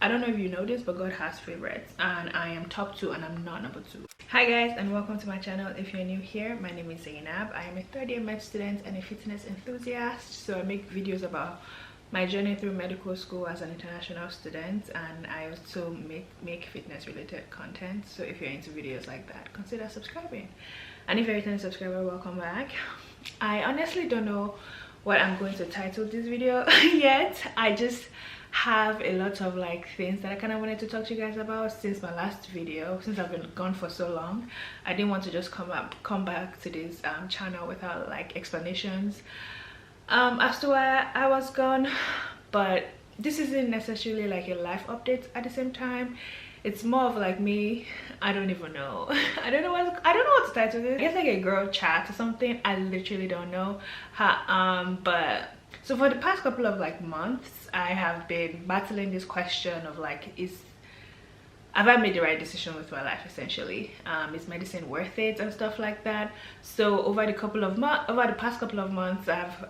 I don't know if you know this, but God has favorites, and I am top 2 and I'm not number 2. Hi guys, and welcome to my channel. If you're new here, my name is Zainab. I am a third-year med student and a fitness enthusiast, so I make videos about my journey through medical school as an international student, and I also make fitness related content. So if you're into videos like that, consider subscribing. And if you're a returning subscriber, welcome back. I honestly don't know what I'm going to title this video yet. I just have a lot of things that I kind of wanted to talk to you guys about since my last video. Since I've been gone for so long, I didn't want to just come back to this channel without explanations as to why I was gone. But this isn't necessarily a life update at the same time. It's more of me, I don't even know. I don't know what to title this. I guess a girl chat or something. I literally don't know how. But so for the past couple of months, I have been battling this question of have I made the right decision with my life, essentially. Is medicine worth it and stuff like that. So over the past couple of months, I've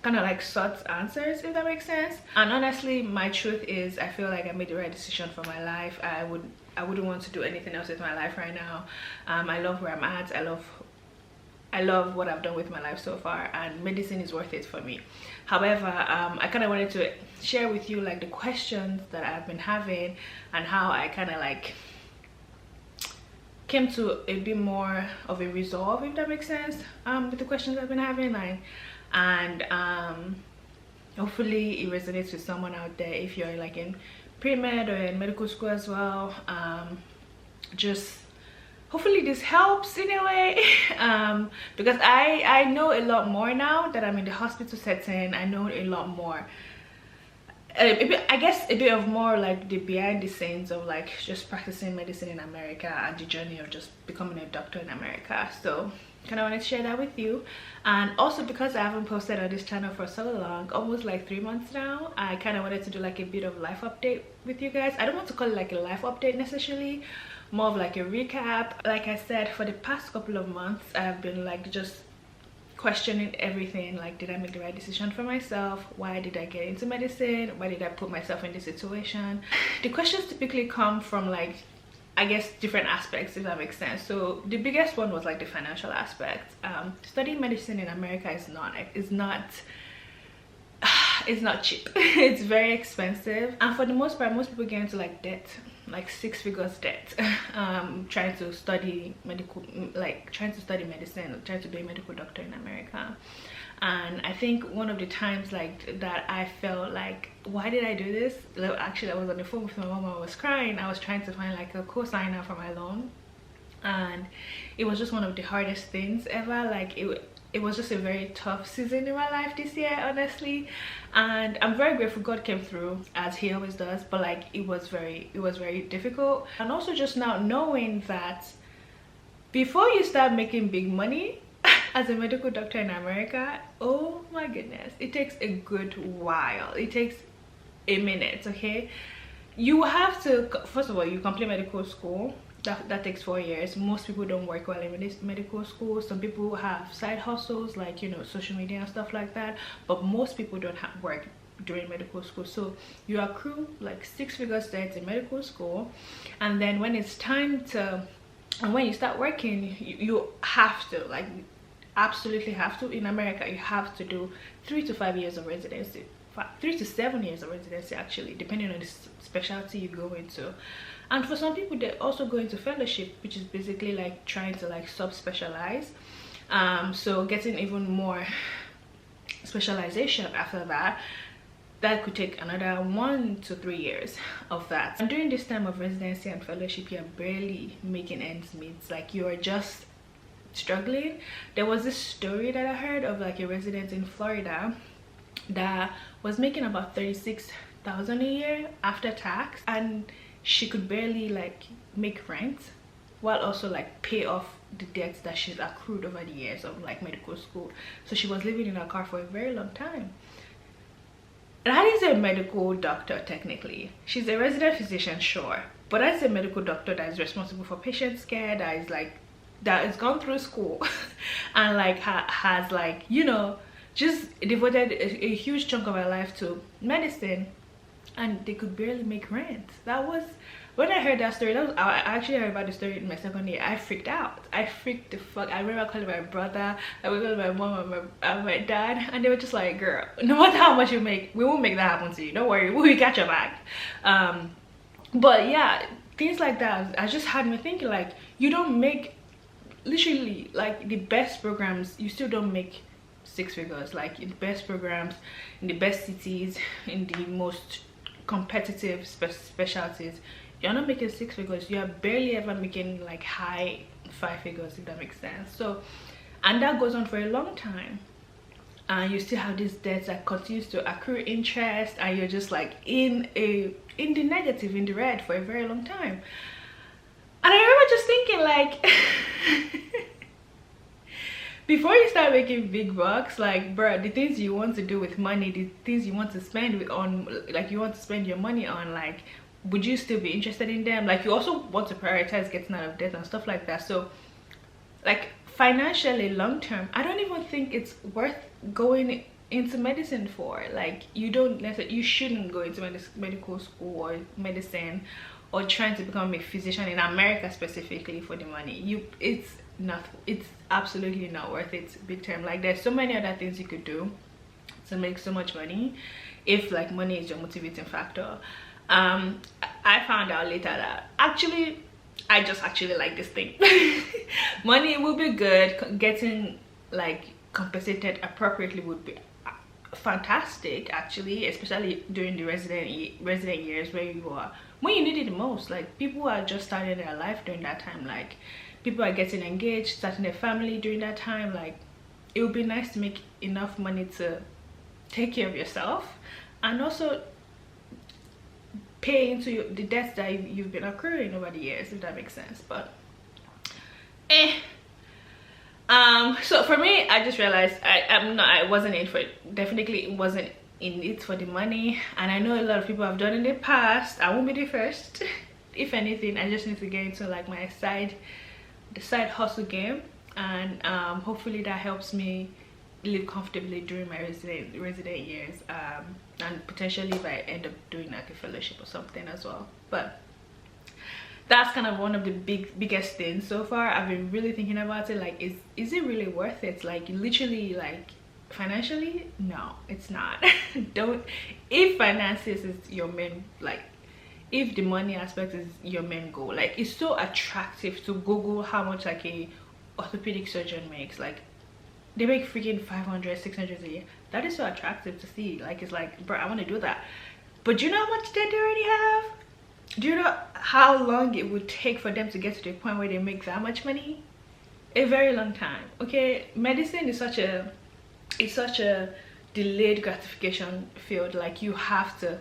kind of sought answers, if that makes sense. And honestly, my truth is I feel like I made the right decision for my life. I wouldn't want to do anything else with my life right now. I love where I'm at. I love what I've done with my life so far, and medicine is worth it for me. However, I kind of wanted to share with you the questions that I've been having and how I kind of came to a bit more of a resolve, if that makes sense, with the questions I've been having. And hopefully it resonates with someone out there if you're in pre-med or in medical school as well. Just hopefully this helps in a way, because I know a lot more now that I'm in the hospital setting. I know a lot more, I guess a bit of more the behind the scenes of just practicing medicine in America and the journey of just becoming a doctor in America. So kind of wanted to share that with you. And also because I haven't posted on this channel for so long, almost 3 months now, I kind of wanted to do a bit of life update with you guys. I don't want to call it a life update necessarily, more of a recap. Like I said, for the past couple of months, I've been just questioning everything. Did I make the right decision for myself? Why did I get into medicine? Why did I put myself in this situation? The questions typically come from I guess different aspects, if that makes sense. So the biggest one was the financial aspect. Studying medicine in America is not it's not cheap. It's very expensive, and for the most part, most people get into debt, 6 figures debt, trying to study medicine, trying to be a medical doctor in America. And I think one of the times that I felt why did I do this? Actually, I was on the phone with my mom. I was crying. I was trying to find a co-signer for my loan, and it was just one of the hardest things ever. It was just a very tough season in my life this year, honestly, and I'm very grateful God came through, as he always does. But it was very difficult. And also just now knowing that before you start making big money as a medical doctor in America, oh my goodness, it takes a good while. It takes a minute. Okay, you have to, first of all, you complete medical school. That takes 4 years. Most people don't work while in medical school. Some people have side hustles social media and stuff like that, but most people don't have work during medical school. So you accrue 6 figures debt in medical school, and then when it's time to, and when you start working, you have to absolutely have to. In America, you have to do 3 to 5 years of residency, 3 to 7 years of residency, actually, depending on the specialty you go into. And for some people, they also go into fellowship, which is basically trying to sub-specialize, so getting even more specialization after that. That could take another 1 to 3 years of that. And during this time of residency and fellowship, you're barely making ends meet. You're just struggling. There was this story that I heard of a resident in Florida that was making about $36,000 a year after tax, and she could barely make rent while also pay off the debts that she's accrued over the years of medical school. So she was living in her car for a very long time. That is a medical doctor. Technically, she's a resident physician, sure, but that's a medical doctor that is responsible for patient care, that has gone through school and has just devoted a huge chunk of her life to medicine. and they could barely make rent. That was, when I heard that story, that was, I actually heard about the story in my second year. I freaked out. I freaked the fuck. I remember calling my brother, I was calling my mom and my dad, and they were just like, girl, no matter how much you make, we won't make that happen to you, don't worry, we'll catch your back. But yeah, things like that, I just had me thinking, like, you don't make, literally, like, the best programs, you still don't make 6 figures. Like, in the best programs, in the best cities, in the most competitive specialties, you're not making 6 figures. You're barely ever making like high 5 figures, if that makes sense. So, and that goes on for a long time, and you still have this debt that continues to accrue interest, and you're just like in the negative, in the red for a very long time. And I remember just thinking, like, before you start making big bucks, like, bruh, the things you want to do with money, the things you want to spend on, like, you want to spend your money on, like, would you still be interested in them? Like, you also want to prioritize getting out of debt and stuff like that. So, like, financially, long term, I don't even think it's worth going into medicine for. Like, you don't necessarily, you shouldn't go into medical school or medicine, or trying to become a physician in America specifically for the money. It's absolutely not worth it, big term. Like, there's so many other things you could do to make so much money, if like money is your motivating factor. I found out later that actually I just actually like this thing. Money will be good, getting like compensated appropriately would be fantastic, actually, especially during the resident years, where you are, when you need it the most. Like, people are just starting their life during that time. Like, people are getting engaged, starting a family during that time. Like, it would be nice to make enough money to take care of yourself, and also pay into the debts that you've been accruing over the years, if that makes sense. But so for me, I just realized I wasn't in for it. Definitely wasn't in it for the money, and I know a lot of people have done in the past. I won't be the first. If anything, I just need to get into like my side hustle game, and hopefully that helps me live comfortably during my resident years, and potentially if I end up doing like a fellowship or something as well. But that's kind of one of the biggest things so far. I've been really thinking about it, like, is it really worth it? Like, literally, like, financially, no, it's not. Don't, if finances is your main, like, if the money aspect is your main goal, like, it's so attractive to Google how much like a orthopedic surgeon makes. Like, they make freaking 500, 600 a year. That is so attractive to see. Like, it's like, bro, I want to do that. But do you know how much debt they already have? Do you know how long it would take for them to get to the point where they make that much money? A very long time. Okay, medicine is such a delayed gratification field. Like, you have to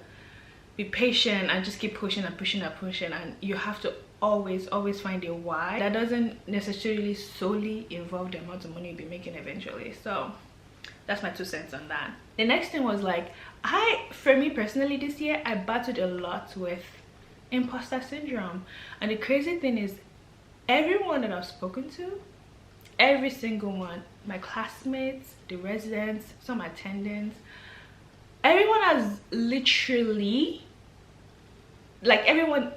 be patient and just keep pushing and pushing and pushing, and you have to always find a why that doesn't necessarily solely involve the amount of money you'll be making eventually. So that's my 2 cents on that. The next thing was, like, for me personally this year, I battled a lot with imposter syndrome. And the crazy thing is, everyone that I've spoken to, every single one, my classmates, the residents, some attendants, everyone has literally, like, everyone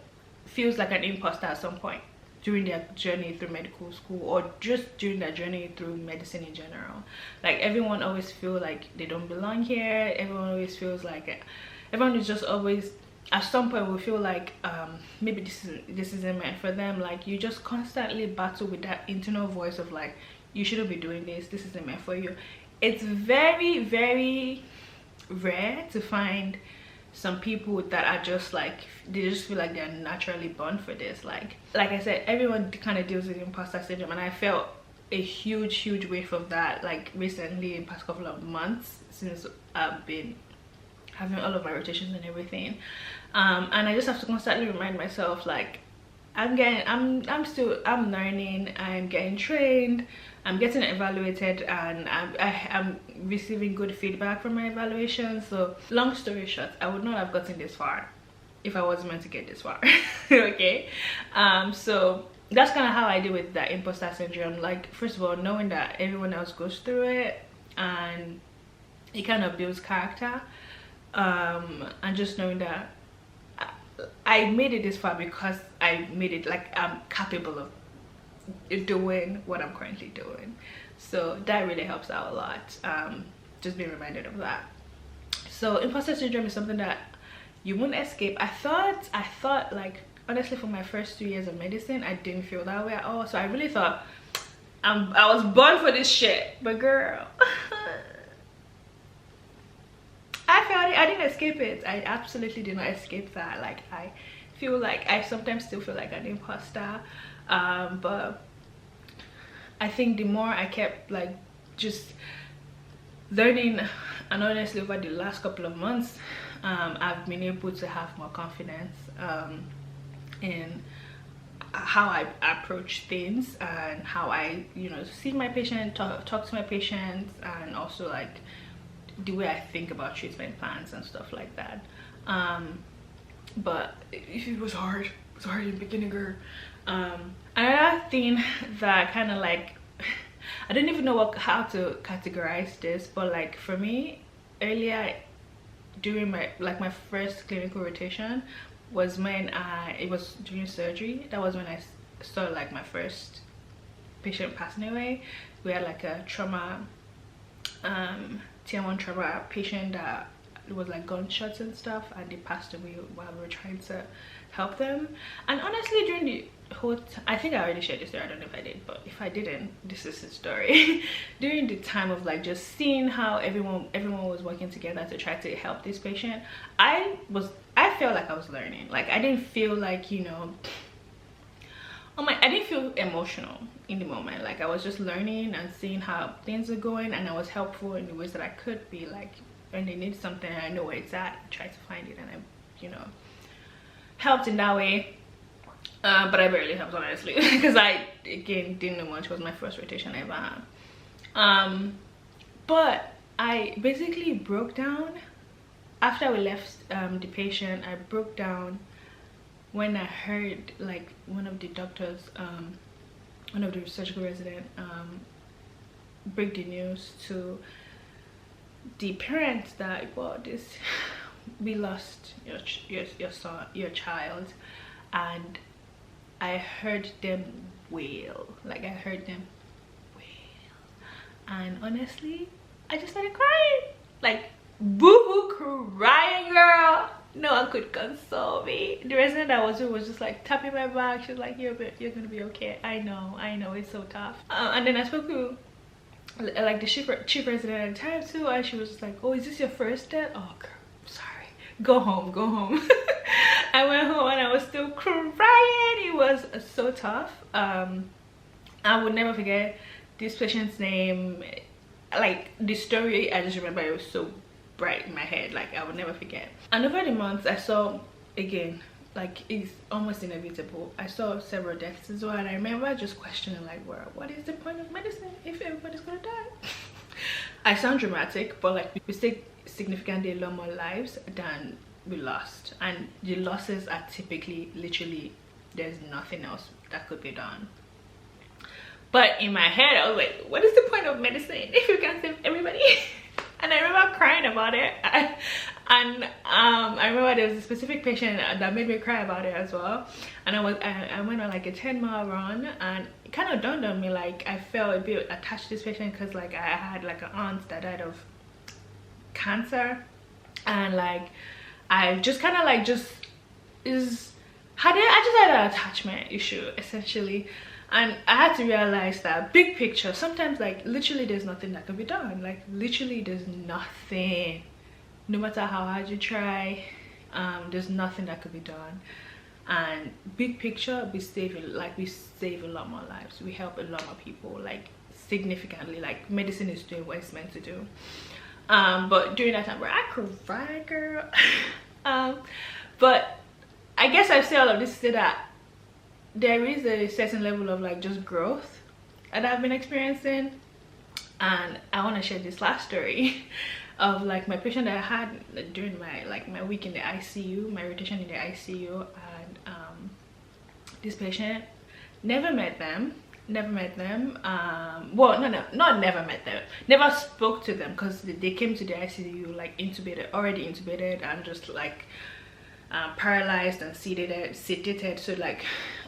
feels like an imposter at some point during their journey through medical school, or just during their journey through medicine in general. Like, everyone always feels like they don't belong here. Everyone always feels like, everyone is just always, at some point, will feel like maybe this isn't meant for them. Like, you just constantly battle with that internal voice of like, you shouldn't be doing this isn't meant for you. It's very, very rare to find some people that are just like, they just feel like they're naturally born for this. Like I said, everyone kind of deals with imposter syndrome, and I felt a huge wave of that, like, recently, in past couple of months, since I've been having all of my rotations and everything. And I just have to constantly remind myself, like, I'm learning, I'm getting trained, I'm getting evaluated, and I'm receiving good feedback from my evaluation. So long story short, I would not have gotten this far if I wasn't meant to get this far. Okay, so that's kind of how I deal with that imposter syndrome. Like, first of all, knowing that everyone else goes through it, and it kind of builds character. And just knowing that I made it this far because I made it like I'm capable of doing what I'm currently doing. So that really helps out a lot. Just being reminded of that. So imposter syndrome is something that you won't escape. I thought like, honestly, for my first 2 years of medicine, I didn't feel that way at all. So I really thought I was born for this shit. But girl, I felt it. I didn't escape it. I absolutely did not escape that. Like, I feel like I sometimes still feel like an imposter, but I think the more I kept like just learning, and honestly over the last couple of months, I've been able to have more confidence in how I approach things and how I, you know, see my patient, talk to my patients, and also like the way I think about treatment plans and stuff like that. But it was hard. It was hard in the beginning, girl. Another thing that kind of like, I don't even know how to categorize this, but like for me, earlier during my first clinical rotation was when it was during surgery. That was when I saw like my first patient passing away. We had like a trauma, tier 1 trauma patient that was like gunshots and stuff, and they passed away while we were trying to help them. And honestly, during the whole I think I already shared this story, I don't know if I did, but if I didn't, this is the story. During the time of like just seeing how everyone was working together to try to help this patient, I felt like I was learning. Like, I didn't feel like, you know, I didn't feel emotional in the moment. Like, I was just learning and seeing how things are going, and I was helpful in the ways that I could be. Like, when they need something, I know where it's at, I try to find it, and I, you know, helped in that way. But I barely helped, honestly, because I, again, didn't know much. It was my first rotation I ever had. But I basically broke down after we left the patient. I broke down when I heard like one of the doctors, one of the surgical resident, break the news to the parents that, well, we lost your son, your child. And I heard them wail. Like, I heard them wail, and honestly, I just started crying, like boo-hoo crying, girl. No one could console me. The resident that was with was just like tapping my back. She was like, you're gonna be okay. I know it's so tough. And then I spoke to like the chief resident at the time too, and she was just like, oh, is this your first death? Oh girl, sorry, go home. I went home and I was still crying. It was so tough. I would never forget this patient's name. Like, the story, I just remember it was so bright in my head. Like, I would never forget. And over the months, I saw, again, like, it's almost inevitable, I saw several deaths as well. And I remember just questioning, like, well, what is the point of medicine if everybody's gonna die? I sound dramatic, but like, we saved significantly a lot more lives than we lost. And the losses are typically, literally, there's nothing else that could be done. But in my head, I was like, what is the point of medicine if you can't save everybody? And I remember crying about it. I remember there was a specific patient that made me cry about it as well. And I went on like a 10-mile run, and it kind of dawned on me, like, I felt a bit attached to this patient because like I had like an aunt that died of cancer, and like I just kind of like I just had an attachment issue essentially. And I had to realize that big picture, sometimes like literally there's nothing that can be done. Like, literally there's nothing, no matter how hard you try, there's nothing that could be done. And big picture, we save a lot more lives. We help a lot more people, like significantly. Like, medicine is doing what it's meant to do. But during that time where I cried, girl. But I guess I say all of this to say that there is a certain level of like just growth that I've been experiencing. And I want to share this last story of like my patient that I had during my week in the ICU, my rotation in the ICU. And this patient, never met them, never met them. Well, not never met them, never spoke to them, because they came to the ICU like intubated, already intubated, and just like paralyzed and sedated. So like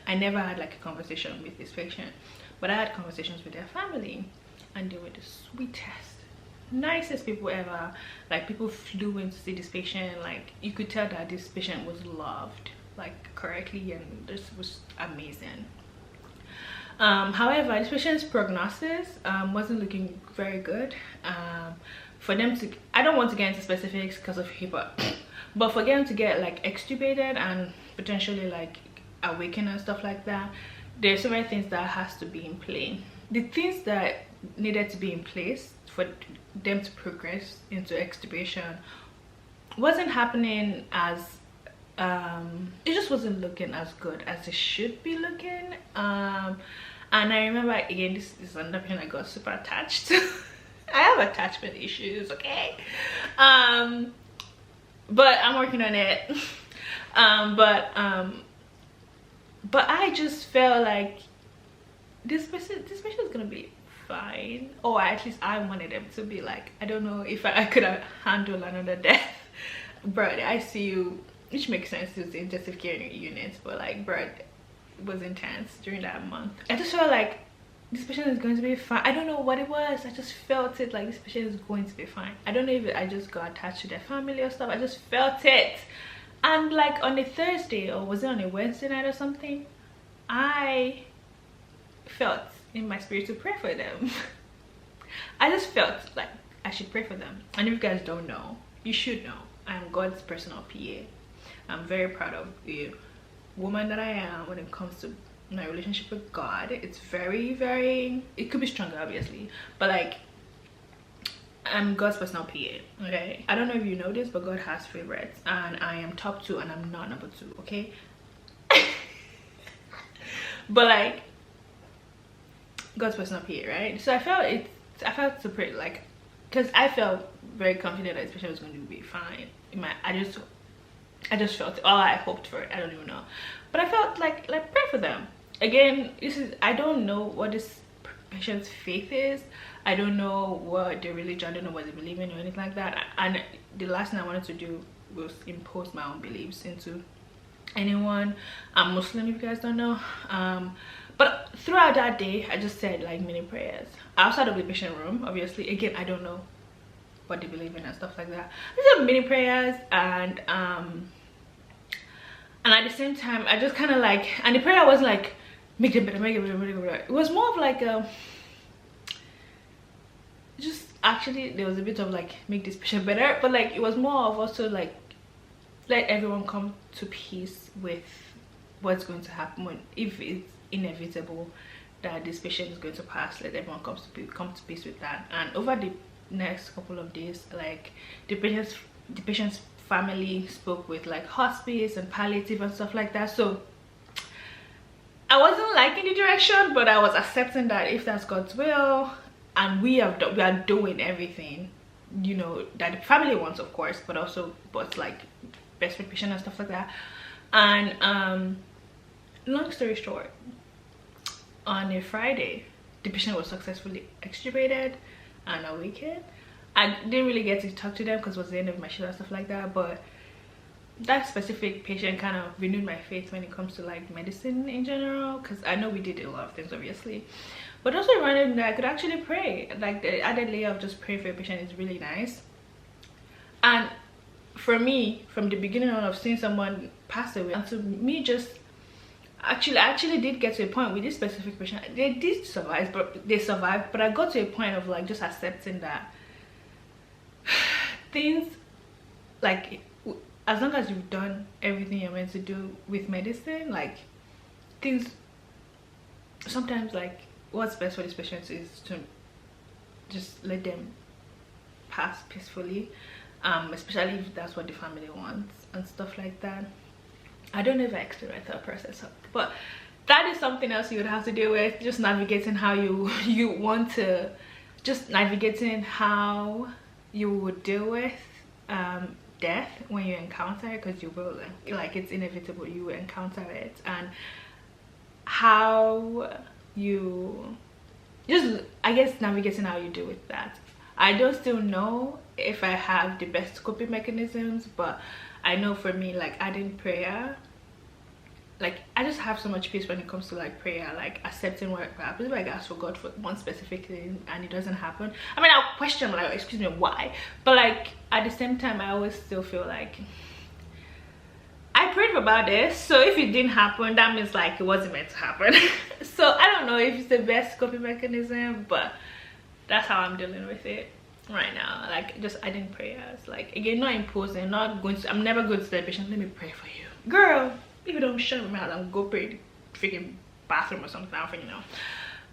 I never had like a conversation with this patient, but I had conversations with their family, and they were the sweetest, nicest people ever. Like, people flew in to see this patient. Like, you could tell that this patient was loved like correctly, and this was amazing. However, this patient's prognosis wasn't looking very good. For them to, I don't want to get into specifics because of HIPAA, but for them to get like extubated and potentially like awaken and stuff like that, there's so many things that has to be in play. The things that needed to be in place for them to progress into extubation wasn't happening as it just wasn't looking as good as it should be looking. And I remember, again, this is another patient I got super attached to. I have attachment issues, okay? But I'm working on it. But I just felt like this patient is gonna be fine, or at least I wanted them to be. Like, I don't know if I could have handled another death. Bro, the ICU, which makes sense, it's the intensive care unit, but like, bro, it was intense during that month. I just felt like this patient is going to be fine. I don't know what it was, I just felt it, like this patient is going to be fine. I don't know if I just got attached to their family or stuff, I just felt it. And like on a Thursday, or was it on a Wednesday night or something, I felt in my spirit to pray for them. I just felt like I should pray for them. And if you guys don't know, you should know, I'm God's personal PA. I'm very proud of the woman that I am when it comes to my relationship with God. It's very, very, it could be stronger obviously, but like, I'm God's personal PA, okay? I don't know if you know this, but God has favorites, and I am top 2 and I'm not number 2, okay? But like, God's personal PA, right? So I felt to pray, like, because I felt very confident that this patient was going to be fine. I just felt it. All I hoped for it, I don't even know, but I felt like pray for them. Again, I don't know what this patient's faith is, I don't know what their religion, I don't know what they believe in or anything like that, and the last thing I wanted to do was impose my own beliefs into anyone. I'm Muslim, if you guys don't know. But throughout that day, I just said like mini prayers outside of the patient room. Obviously, again, I don't know what they believe in and stuff like that. I said mini prayers, and at the same time, I just kind of like, and the prayer was like, make it better, make it better, make it better. It was more of like just actually there was a bit of like, make this patient better, but like it was more of also like, let everyone come to peace with what's going to happen when, if it's inevitable that this patient is going to pass, let everyone come to peace with that. And over the next couple of days, like the patient's family spoke with like hospice and palliative and stuff like that. So I wasn't liking the direction, but I was accepting that if that's God's will, and we are doing everything, you know, that the family wants, of course, but also, but like best for the patient and stuff like that. And long story short, on a Friday, the patient was successfully extubated and awakened. I didn't really get to talk to them because it was the end of my shift and stuff like that, but that specific patient kind of renewed my faith when it comes to like medicine in general, because I know we did a lot of things obviously, but also reminded me that I could actually pray. Like, the added layer of just praying for a patient is really nice. And for me, from the beginning on of seeing someone pass away, and to me, just I actually did get to a point with this specific patient. They did survive, but I got to a point of like just accepting that things, like, as long as you've done everything you're meant to do with medicine, like, things sometimes, like, what's best for these patients is to just let them pass peacefully, especially if that's what the family wants and stuff like that. I don't know if I explained my thought process, but that is something else you would have to deal with, just navigating how you want to, just navigating how you would deal with death when you encounter it, because you will, like, it's inevitable, you will encounter it, and how you just, I guess, navigating how you deal with that. I don't still know if I have the best coping mechanisms, but I know for me, like adding prayer, like I just have so much peace when it comes to like prayer, like accepting what happens. Like I ask for God for one specific thing and it doesn't happen, I mean, I'll question like, excuse me, why? But like at the same time, I always still feel like I prayed about this, so if it didn't happen, that means like it wasn't meant to happen. So I don't know if it's the best coping mechanism, but that's how I'm dealing with it right now. Like just adding prayers, like again, not imposing, not going to, I'm never going to celebration, let me pray for you, girl. If you don't shut my mouth, I'm go pray in the freaking bathroom or something, I don't know.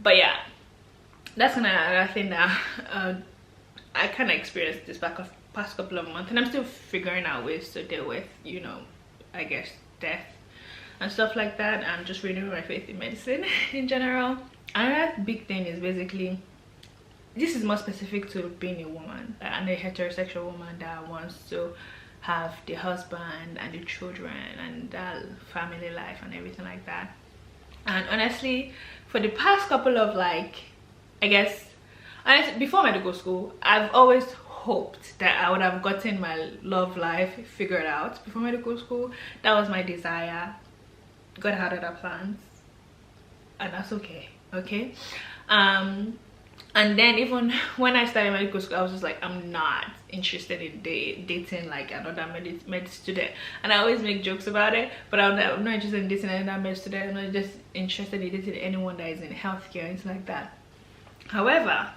But yeah, that's another thing that I kind of experienced this past couple of months, and I'm still figuring out ways to deal with, you know, I guess death and stuff like that. I'm just renewing my faith in medicine in general. Another big thing is basically, this is more specific to being a woman and a heterosexual woman that wants to have the husband and the children and that family life and everything like that. And honestly, for the past couple of like, I guess, honestly, before medical school, I've always hoped that I would have gotten my love life figured out before medical school. That was my desire. God had other plans, and that's okay. And then even when I started medical school, I was just like, I'm not interested in dating like another med student. And I always make jokes about it, but I'm not interested in dating another med student. I'm not just interested in dating anyone that is in healthcare, anything like that. However,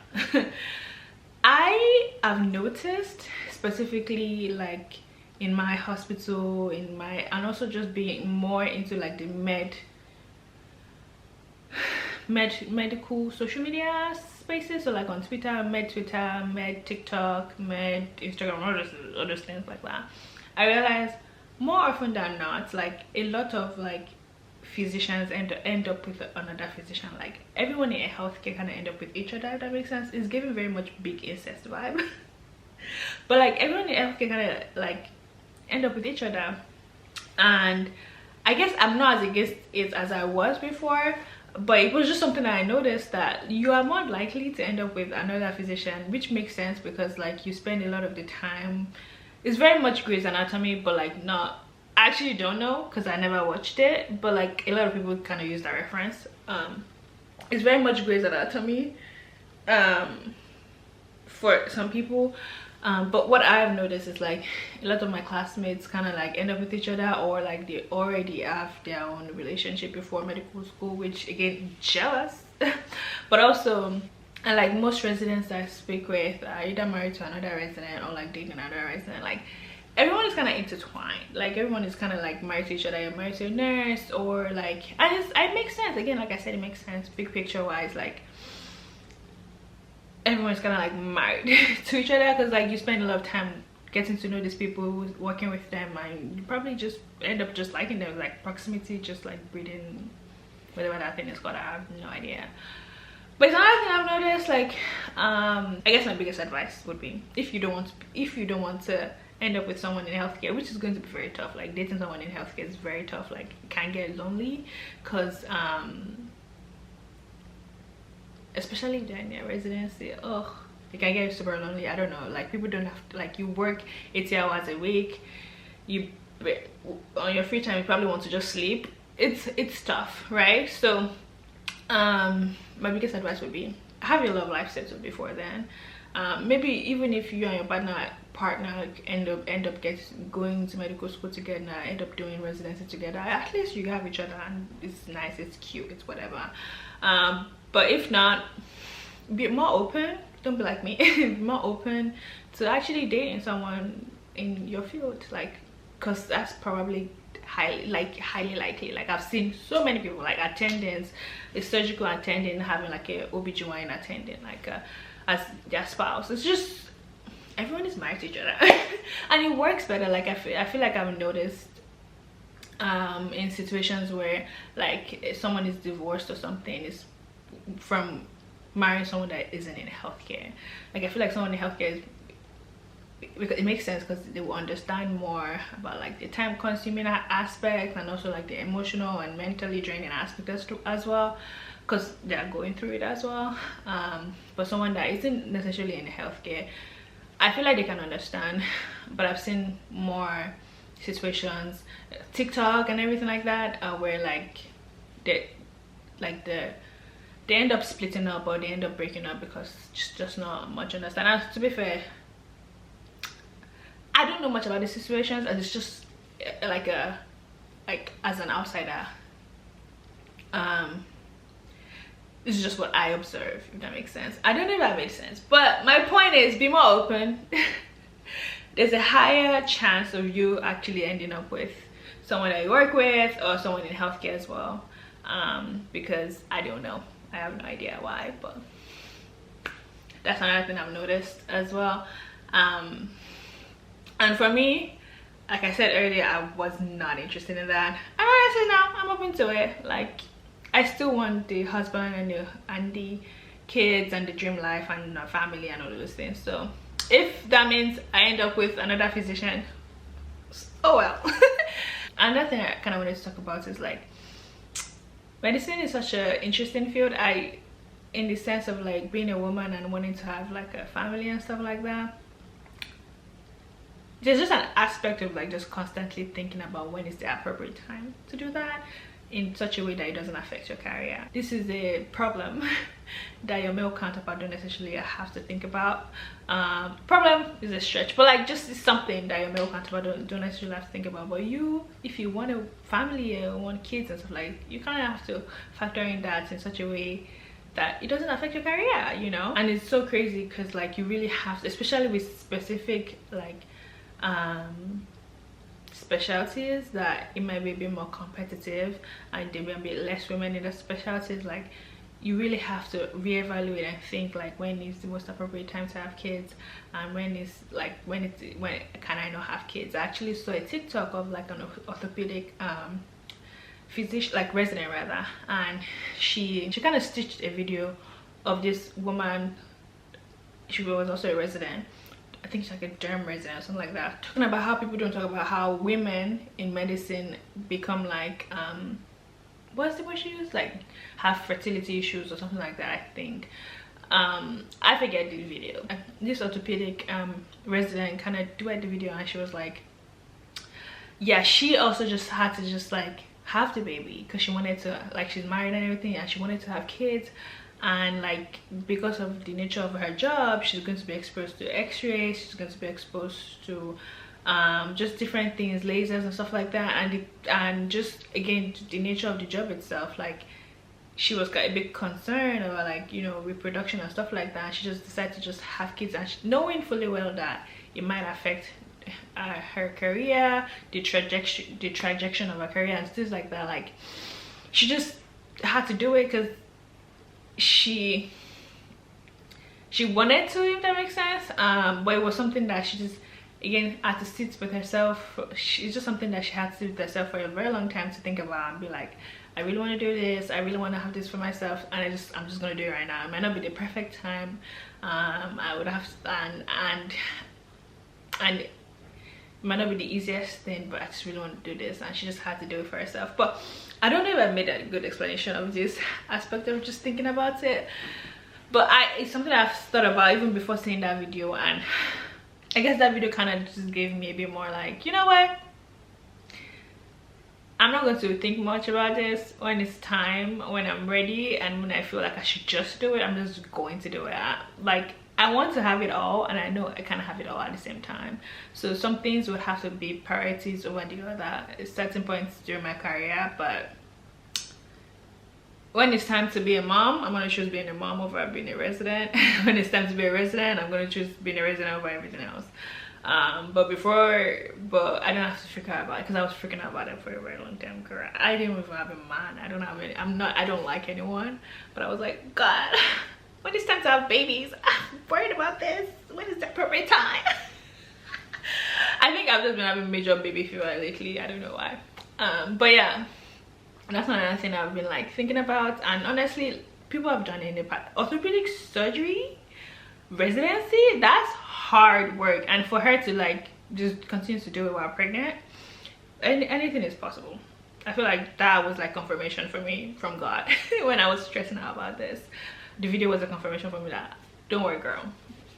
I have noticed, specifically like in my hospital, and also just being more into like the medical social media spaces, so like on Twitter, med TikTok, med Instagram, all those things like that, I realize more often than not, like a lot of like physicians end up with another physician. Like everyone in healthcare kind of end up with each other, if that makes sense. It's giving very much big incest vibe. But like everyone in healthcare kind of like end up with each other, and I guess I'm not as against it as I was before, but it was just something that I noticed, that you are more likely to end up with another physician, which makes sense because like you spend a lot of the time, it's very much Grey's Anatomy, but like not, I actually don't know because I never watched it, but like a lot of people kind of use that reference. It's very much Grey's Anatomy for some people, but what I've noticed is like a lot of my classmates kind of like end up with each other, or like they already have their own relationship before medical school, which again, jealous. But also, and like most residents that I speak with are either married to another resident or like dating another resident. Like everyone is kind of intertwined, like everyone is kind of like married to each other. You're married to a nurse, or like, and it makes sense. Again, like I said, it makes sense big picture wise. Like everyone's kind of like married to each other because like you spend a lot of time getting to know these people, working with them, and you probably just end up just liking them. Like proximity, just like breeding, whatever that thing is called, I have no idea. But it's another thing I've noticed. Like I guess my biggest advice would be, if you don't want to end up with someone in healthcare, which is going to be very tough. Like dating someone in healthcare is very tough. Like it can get lonely because especially if they're in their residency, it can get super lonely. I don't know, like people don't have to, like you work 80 hours a week, you on your free time you probably want to just sleep. It's tough, right? So my biggest advice would be, have your love life settled before then. Maybe even if you and your partner end up going to medical school together, end up doing residency together, at least you have each other and it's nice, it's cute, it's whatever. But if not, be more open. Don't be like me. Be more open to actually dating someone in your field, like, because that's probably highly likely. Like I've seen so many people, like attendants, a surgical attendant having like a OB/GYN attendant like as their spouse. It's just everyone is married to each other. And it works better. Like I feel like I've noticed in situations where like if someone is divorced or something, is from marrying someone that isn't in healthcare. Like I feel like someone in healthcare is because it makes sense, because they will understand more about like the time consuming aspect, and also like the emotional and mentally draining aspect as well, because they are going through it as well. But someone that isn't necessarily in healthcare, I feel like they can understand. But I've seen more situations, TikTok and everything like that, where like they end up splitting up, or they end up breaking up because just not much understand. And to be fair, I don't know much about the situations, and it's just like as an outsider, this is just what I observe, if that makes sense. I don't know if that makes sense, but my point is, be more open. There's a higher chance of you actually ending up with someone that you work with, or someone in healthcare as well, because I don't know, I have no idea why, but that's another thing I've noticed as well. And for me, like I said earlier, I was not interested in that, and honestly now I'm open to it. Like, I still want the husband and the kids and the dream life and a family and all those things. So if that means I end up with another physician, oh well. Another thing I kind of wanted to talk about is like, medicine is such an interesting field. In the sense of like being a woman and wanting to have like a family and stuff like that, there's just an aspect of like just constantly thinking about when is the appropriate time to do that, in such a way that it doesn't affect your career. This is a problem that your male counterpart don't necessarily have to think about. Problem is a stretch, but like just something that your male counterpart don't necessarily have to think about. But you, if you want a family or want kids and stuff, like, you kind of have to factor in that in such a way that it doesn't affect your career, you know. And it's so crazy because like you really have to, especially with specific like specialties, that it might be a bit more competitive and there might be less women in the specialties. Like, you really have to reevaluate and think like, when is the most appropriate time to have kids, and when can I not have kids. I actually saw a TikTok of like an orthopedic physician, like resident rather, and she kind of stitched a video of this woman. She was also a resident, I think she's like a derm resident or something like that, talking about how people don't talk about how women in medicine become like what's the word she used, like have fertility issues or something like that, I think. I forget the video. This orthopedic resident kind of duet the video, and she was like, yeah, she also just had to just like have the baby because she wanted to, like, she's married and everything, and she wanted to have kids. And like, because of the nature of her job, she's going to be exposed to x-rays, she's going to be exposed to just different things, lasers and stuff like that, and just again the nature of the job itself, like she was a bit concerned about, like, you know, reproduction and stuff like that. She just decided to just have kids, and knowing fully well that it might affect her career, the trajectory of her career and things like that. Like, she just had to do it because she wanted to, if that makes sense. But it was something that she just, again, had to sit with herself. It's just something that she had to sit with herself for a very long time to think about and be like, I really want to do this, I really want to have this for myself, and I'm just gonna do it right now. It might not be the perfect time. I would have and it might not be the easiest thing, but I just really want to do this, and she just had to do it for herself. But I don't know if I made a good explanation of this aspect of just thinking about it, but it's something I've thought about even before seeing that video. And I guess that video kind of just gave me a bit more like, you know what, I'm not going to think much about this. When it's time, when I'm ready, and when I feel like I should just do it, I'm just going to do it. Like, I want to have it all, and I know I can't have it all at the same time. So some things would have to be priorities over the other at certain points during my career. But when it's time to be a mom, I'm going to choose being a mom over being a resident. When it's time to be a resident, I'm going to choose being a resident over everything else. But I don't have to freak out about it, because I was freaking out about it for a very long time. I didn't even have a man. I don't like anyone, but I was like, God, when it's time to have babies, I'm worried about this. When is the appropriate time? I think I've just been having major baby fever lately. I don't know why. But yeah, that's another thing I've been like thinking about. And honestly, people have done it in the past. Orthopedic surgery, residency, that's hard work. And for her to like just continue to do it while pregnant, and anything is possible. I feel like that was like confirmation for me from God. When I was stressing out about this, the video was a confirmation for me that don't worry, girl,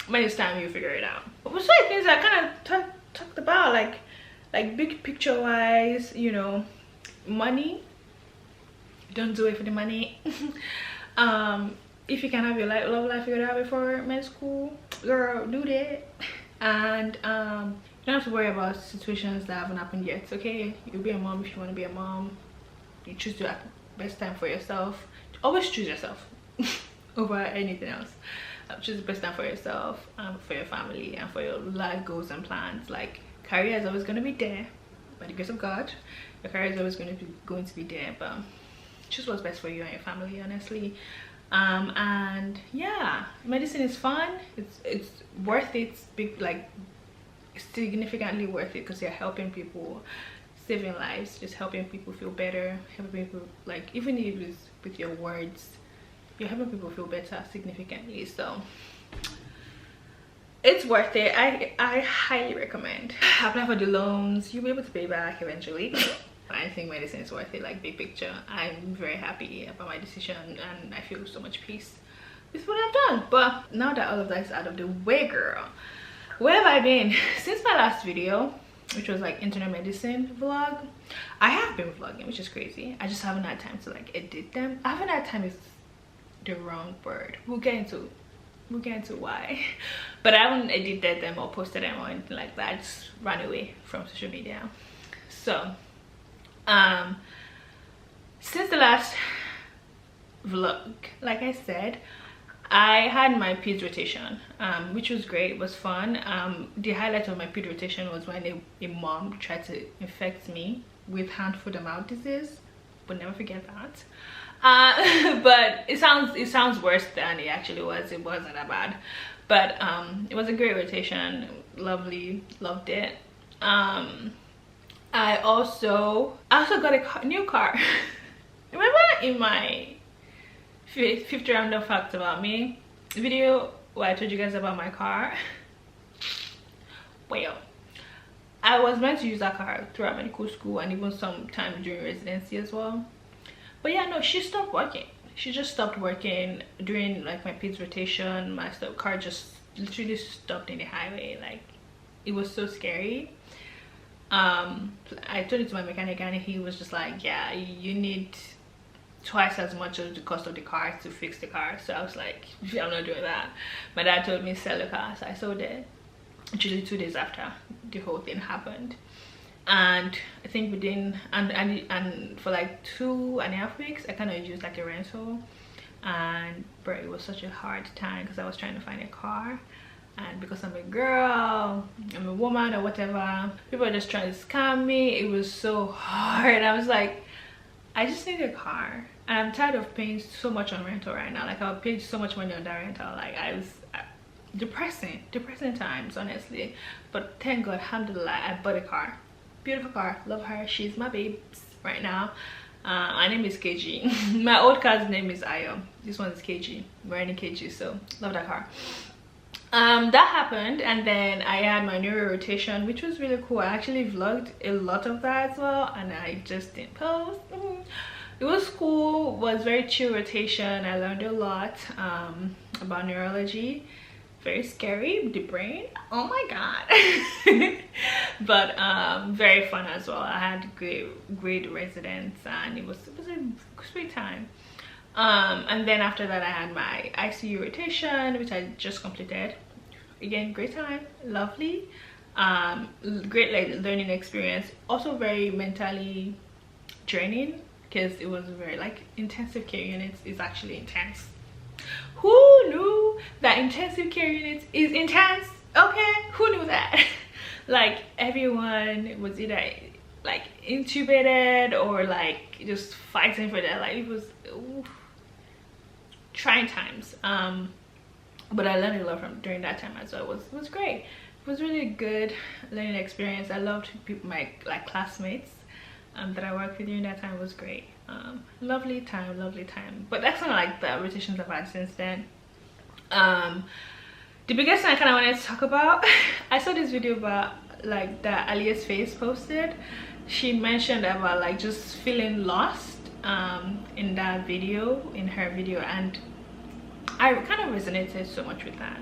when it's time you figure it out. But which like things I kind of talked about, like big picture wise, you know, money, don't do it for the money. If you can have your love life figured out before med school, girl, do that. And you don't have to worry about situations that haven't happened yet. Okay, you'll be a mom if you want to be a mom. You choose the best time for yourself. Always choose yourself over anything else. Choose the best time for yourself, for your family, and for your life goals and plans. Like, career is always going to be there by the grace of God. Your career is always going to be there, but choose what's best for you and your family, honestly. And yeah, medicine is fun. It's worth it. It's big, like significantly worth it, because you're helping people, saving lives, just helping people feel better, helping people, like, even if it's with your words, you're helping people feel better significantly. So it's worth it. I highly recommend. Apply for the loans, you'll be able to pay back eventually. I think medicine is worth it, like big picture. I'm very happy about my decision, and I feel so much peace with what I've done. But now that all of that is out of the way, girl, where have I been since my last video, which was like internal medicine vlog? I have been vlogging, which is crazy. I just haven't had time to like edit them. I haven't had time is the wrong word. We'll get into why. But I haven't edited them or posted them or anything like that. I just ran away from social media. So since the last vlog, like I said, I had my peds rotation, which was great. It was fun. The highlight of my ped rotation was when a mom tried to infect me with hand, foot and mouth disease. But never forget that. But it sounds worse than it actually was. It wasn't that bad, but it was a great rotation. Lovely, loved it. I also got a new car. Remember in my 50 random facts about me video where I told you guys about my car? Well, I was meant to use that car throughout medical school and even sometime during residency as well. But yeah, no, she stopped working. She just stopped working during like my peds rotation. My car just literally stopped in the highway. Like, it was so scary. I told it to my mechanic and he was just like, yeah, you need twice as much as the cost of the car to fix the car. So I was like, I'm not doing that. My dad told me sell the car, so I sold it actually 2 days after the whole thing happened. And I think within and for like 2.5 weeks I kind of used like a rental, and bro, it was such a hard time because I was trying to find a car. And because I'm a girl, I'm a woman or whatever, people are just trying to scam me. It was so hard. I was like, I just need a car, and I'm tired of paying so much on rental right now. Like, I paid so much money on that rental. Like, depressing times, honestly. But thank God, alhamdulillah, I bought a car. Beautiful car, love her. She's my babes right now. My name is KG. My old car's name is Ayo. This one is KG. We're in KG, so love that car. That happened, and then I had my neuro rotation, which was really cool. I actually vlogged a lot of that as well, and I just didn't post. It was cool. It was very chill rotation. I learned a lot about neurology. Very scary, the brain, oh my god. But very fun as well. I had great residents, and it was a sweet time. And then after that I had my ICU rotation, which I just completed. Again, great time, lovely. Great like learning experience, also very mentally draining because it was very like intensive care units is actually intense. Who knew that intensive care units is intense? Okay, who knew that? Like, everyone was either like intubated or like just fighting for their life. It was trying times, but I learned a lot from during that time as well. It was great. It was really good learning experience. I loved people, my like classmates that I worked with during that time. Was great. Lovely time. But that's kind of like the rotations I've had since then. The biggest thing I kind of wanted to talk about, I saw this video about like that Alia's face posted. She mentioned about like just feeling lost in that video, in her video, and I kind of resonated so much with that.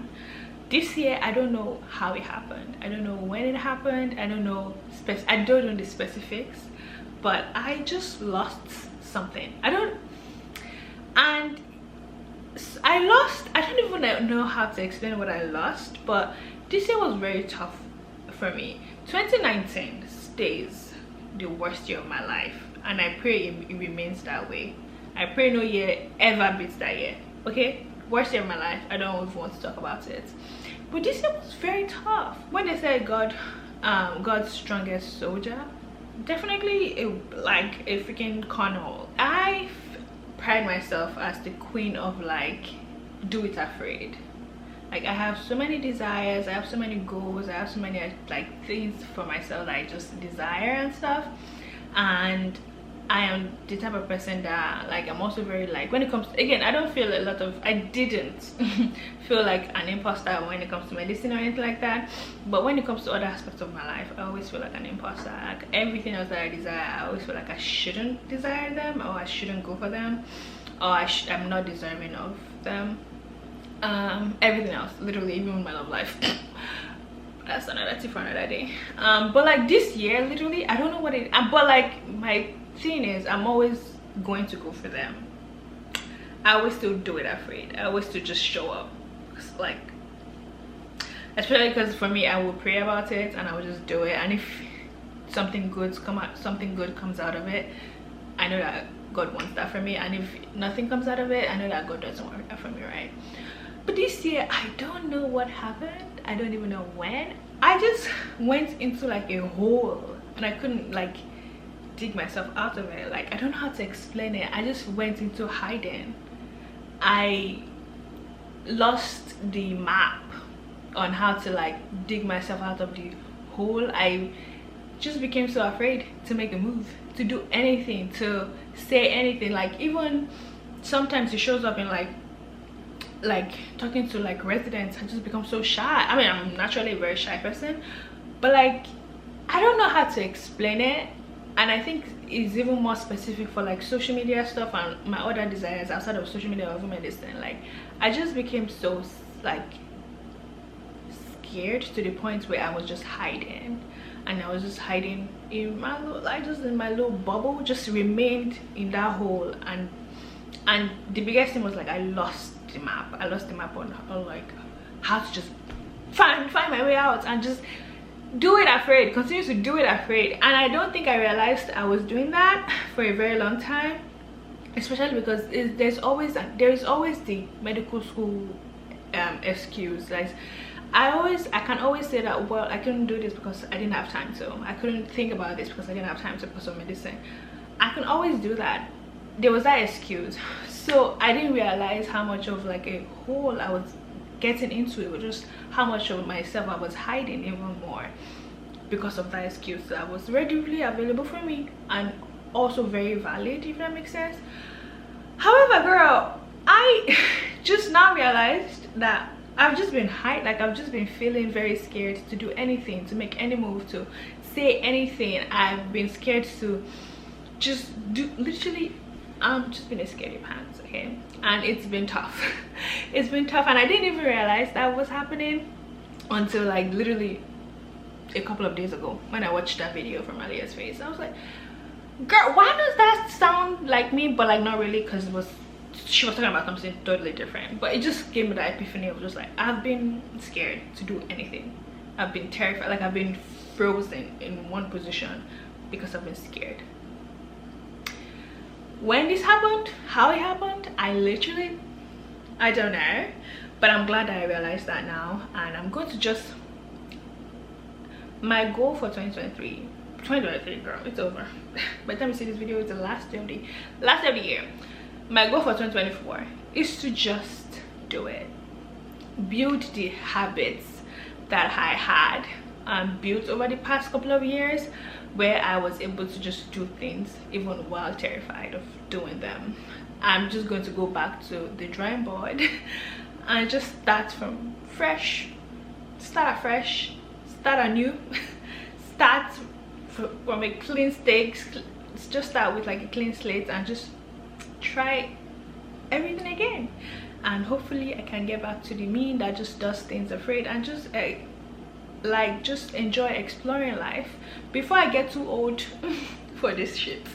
This year, I don't know how it happened. I don't know when it happened. I don't know the specifics, but I just lost something. I don't even know how to explain what I lost, but this year was very tough for me. 2019 stays the worst year of my life, and I pray it remains that way. I pray no year ever beats that year. Okay, worst year of my life. I don't even want to talk about it, but this year was very tough. When they said God's strongest soldier, definitely like a freaking cornhole. I pride myself as the queen of like do it afraid. Like I have so many desires, I have so many goals, I have so many like things for myself that I just desire and stuff, and I am the type of person that like I'm also very like, when it comes to, again, I didn't feel like an imposter when it comes to medicine or anything like that, but when it comes to other aspects of my life, I always feel like an imposter. Like everything else that I desire, I always feel like I shouldn't desire them, or I shouldn't go for them, or I'm not deserving of them. Everything else, literally, even my love life. That's another tip for another day. But like this year, literally, I don't know what it, but like my thing is, I'm always going to go for them. I always still do it afraid. I always still just show up, like, especially because for me, I will pray about it and I will just do it, and if something good comes out of it, I know that God wants that for me, and if nothing comes out of it, I know that God doesn't want that for me, right? But this year, I don't know what happened. I don't even know when. I just went into like a hole and I couldn't like dig myself out of it. Like, I don't know how to explain it. I just went into hiding. I lost the map on how to like dig myself out of the hole. I just became so afraid to make a move, to do anything, to say anything. Like, even sometimes it shows up in like talking to like residents. I just become so shy. I mean, I'm naturally a very shy person, but like I don't know how to explain it, and I think it's even more specific for like social media stuff and my other desires outside of social media or medicine. Like, I just became so like scared to the point where I was just hiding, and I was just hiding in my little, like just in my little bubble, just remained in that hole. And the biggest thing was like I lost the map. I lost the map on like how to just find my way out, and just do it afraid, continue to do it afraid. And I don't think I realized I was doing that for a very long time, especially because there is always the medical school excuse. Like, I can always say that, well, I couldn't do this because I didn't have time to, I couldn't think about this because I didn't have time to pursue medicine. I can always do that. There was that excuse, so I didn't realize how much of like a hole I was getting into. It was just how much of myself I was hiding even more because of that excuse that was readily available for me, and also very valid, if that makes sense. However, girl, I just now realized that I've just been I've just been feeling very scared to do anything, to make any move, to say anything. I've been scared to just do, literally, just been a scaredy pants, okay? And it's been tough. It's been tough, and I didn't even realize that was happening until like literally a couple of days ago when I watched that video from Alia's face. I was like, girl, why does that sound like me? But like not really, because she was talking about something totally different. But it just gave me the epiphany of just like, I've been scared to do anything. I've been terrified, like I've been frozen in one position because I've been scared. When this happened, how it happened, I don't know, but I'm glad that I realized that now, and I'm going to just, my goal for 2023, girl, it's over. By the time you see this video, it's the last day of the year. My goal for 2024 is to just do it, build the habits that I had built over the past couple of years, where I was able to just do things even while terrified of doing them. I'm just going to go back to the drawing board and just start from fresh, start afresh, start anew. Start from a clean slate. Just start with like a clean slate and just try everything again, and hopefully I can get back to the me that just does things afraid and just like just enjoy exploring life before I get too old for this shit.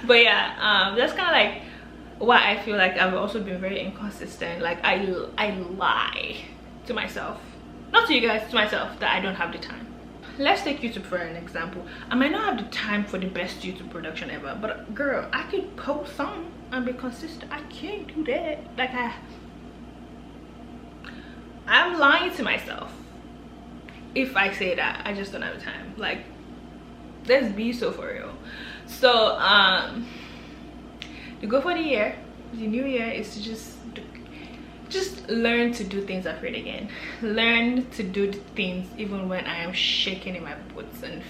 But yeah, that's kind of like why I feel like I've also been very inconsistent. Like I lie to myself, not to you guys, to myself, that I don't have the time. Let's take YouTube for an example. I might not have the time for the best YouTube production ever, but girl, I could post some and be consistent. I can't do that. Like I'm lying to myself if I say that I just don't have the time. Like, let's be so for real. So the goal for the year, the new year, is to just learn to do things afraid again. Learn to do things even when I am shaking in my boots and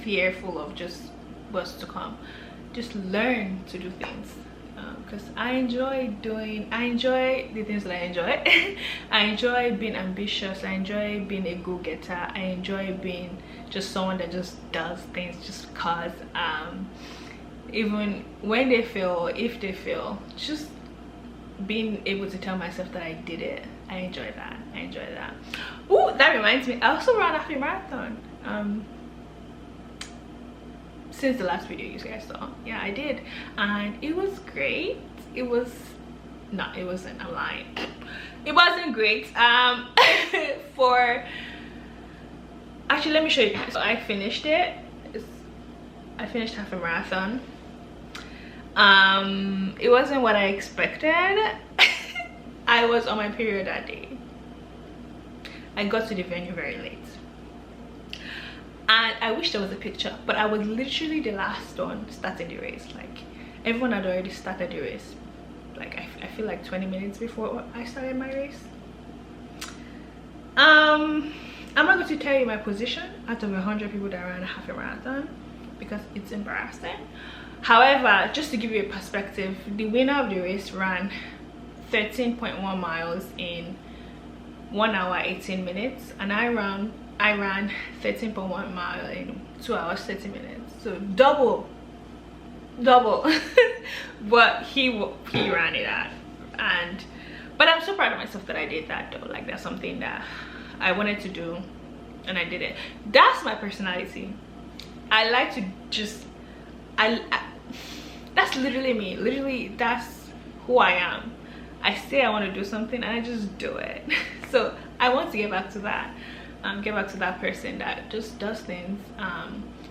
fearful of just what's to come. Just learn to do things, because I enjoy the things that I enjoy. I enjoy being ambitious. I enjoy being a go-getter. I enjoy being just someone that just does things just cause, even when they fail, if they fail, just being able to tell myself that I did it. I enjoy that. Oh, that reminds me, I also ran a half marathon since the last video you guys saw. Yeah, I did, and it was great. It wasn't, I'm lying. It wasn't great. Actually, let me show you guys. So I finished it. I finished half a marathon. It wasn't what I expected. I was on my period that day. I got to the venue very late, and I wish there was a picture, but I was literally the last one starting the race. Like, everyone had already started the race, like I feel like 20 minutes before I started my race. I'm not going to tell you my position out of 100 people that ran a half a marathon because it's embarrassing. However, just to give you a perspective, the winner of the race ran 13.1 miles in 1 hour 18 minutes, and I ran 13.1 miles in 2 hours 30 minutes. So double. But he ran it at. But I'm so proud of myself that I did that though. Like, that's something that I wanted to do and I did it. That's my personality. I like to just that's literally me. Literally, that's who I am. I say I want to do something and I just do it. So I want to get back to that. Get back to that person that just does things,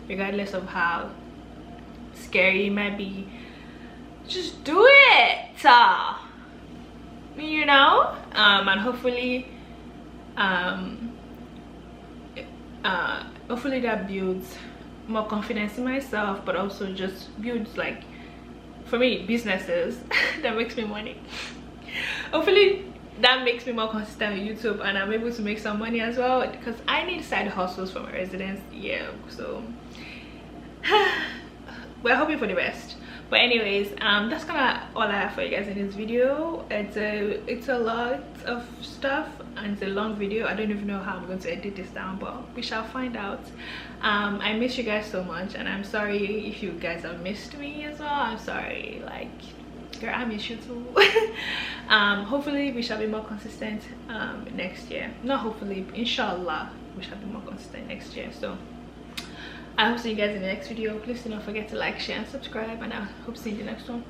regardless of how scary it might be. Just do it, you know. And hopefully hopefully that builds more confidence in myself, but also just builds, like, for me, businesses that makes me money. Hopefully that makes me more consistent with YouTube, and I'm able to make some money as well, because I need side hustles for my residence. Yeah, so we're hoping for the best. But anyways, that's kind of all I have for you guys in this video. It's a lot of stuff and it's a long video. I don't even know how I'm going to edit this down, but we shall find out. I miss you guys so much, and I'm sorry if you guys have missed me as well. I'm sorry, like, girl, I miss you too. Hopefully we shall be more consistent next year. Not hopefully, inshallah we shall be more consistent next year. So I hope to see you guys in the next video. Please do not forget to like, share and subscribe, and I hope to see you in the next one.